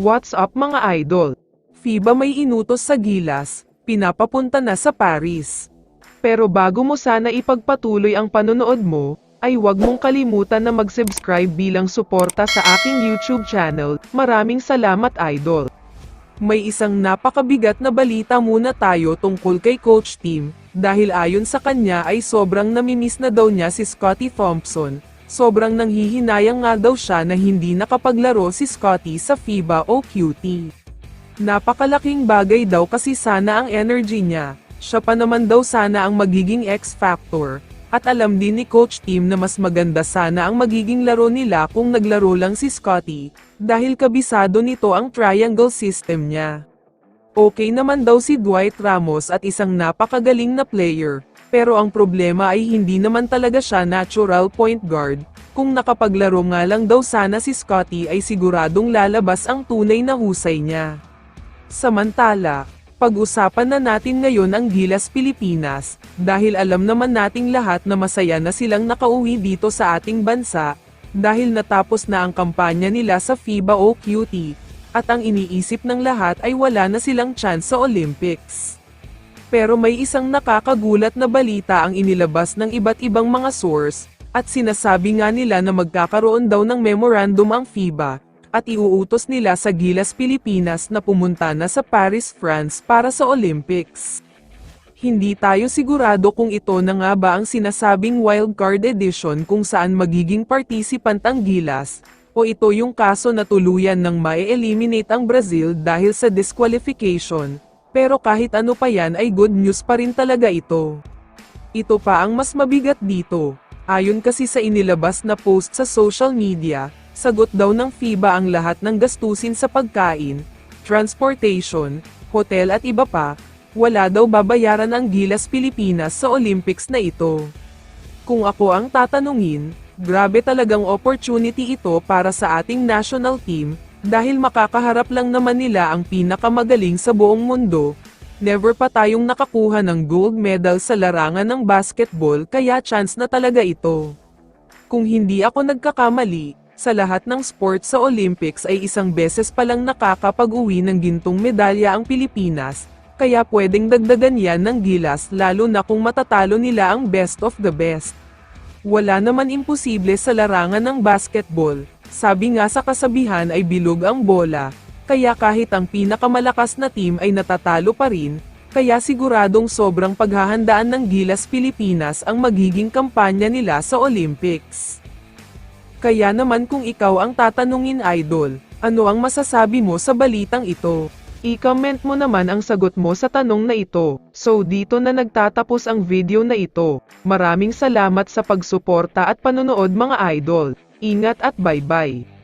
What's up mga idol? FIBA may inutos sa Gilas, pinapapunta na sa Paris. Pero bago mo sana ipagpatuloy ang panonood mo, ay huwag mong kalimutan na mag-subscribe bilang suporta sa aking YouTube channel. Maraming salamat idol. May isang napakabigat na balita muna tayo tungkol kay Coach Tim, dahil ayon sa kanya ay sobrang namimiss na daw niya si Scottie Thompson. Sobrang nanghihinayang nga daw siya na hindi nakapaglaro si Scottie sa FIBA o QT. Napakalaking bagay daw kasi sana ang energy niya, siya pa naman daw sana ang magiging X-Factor, at alam din ni Coach Tim na mas maganda sana ang magiging laro nila kung naglaro lang si Scottie, dahil kabisado nito ang triangle system niya. Okay naman daw si Dwight Ramos at isang napakagaling na player. Pero ang problema ay hindi naman talaga siya natural point guard. Kung nakapaglaro nga lang daw sana si Scottie ay siguradong lalabas ang tunay na husay niya. Samantala, pag-usapan na natin ngayon ang Gilas Pilipinas, dahil alam naman nating lahat na masaya na silang nakauwi dito sa ating bansa, dahil natapos na ang kampanya nila sa FIBA o QT, at ang iniisip ng lahat ay wala na silang chance sa Olympics. Pero may isang nakakagulat na balita ang inilabas ng iba't ibang mga source, at sinasabi nga nila na magkakaroon daw ng memorandum ang FIBA, at iuutos nila sa Gilas Pilipinas na pumunta na sa Paris, France para sa Olympics. Hindi tayo sigurado kung ito na nga ba ang sinasabing wildcard edition kung saan magiging participant ang Gilas, o ito yung kaso na tuluyan ng mae-eliminate ang Brazil dahil sa disqualification. Pero kahit ano pa yan ay good news pa rin talaga ito. Ito pa ang mas mabigat dito. Ayon kasi sa inilabas na post sa social media, sagot daw ng FIBA ang lahat ng gastusin sa pagkain, transportation, hotel at iba pa. Wala daw babayaran ang Gilas Pilipinas sa Olympics na ito. Kung ako ang tatanungin, grabe talagang opportunity ito para sa ating national team, dahil makakaharap lang naman nila ang pinakamagaling sa buong mundo. Never pa tayong nakakuha ng gold medal sa larangan ng basketball kaya chance na talaga ito. Kung hindi ako nagkakamali, sa lahat ng sports sa Olympics ay isang beses pa lang nakakapag-uwi ng gintong medalya ang Pilipinas, kaya pwedeng dagdagan yan ng Gilas lalo na kung matatalo nila ang best of the best. Wala naman imposible sa larangan ng basketball. Sabi nga sa kasabihan ay bilog ang bola, kaya kahit ang pinakamalakas na team ay natatalo pa rin, kaya siguradong sobrang paghahandaan ng Gilas Pilipinas ang magiging kampanya nila sa Olympics. Kaya naman kung ikaw ang tatanungin idol, ano ang masasabi mo sa balitang ito? I-comment mo naman ang sagot mo sa tanong na ito. So dito na nagtatapos ang video na ito. Maraming salamat sa pagsuporta at panonood mga idol. Ingat at bye-bye.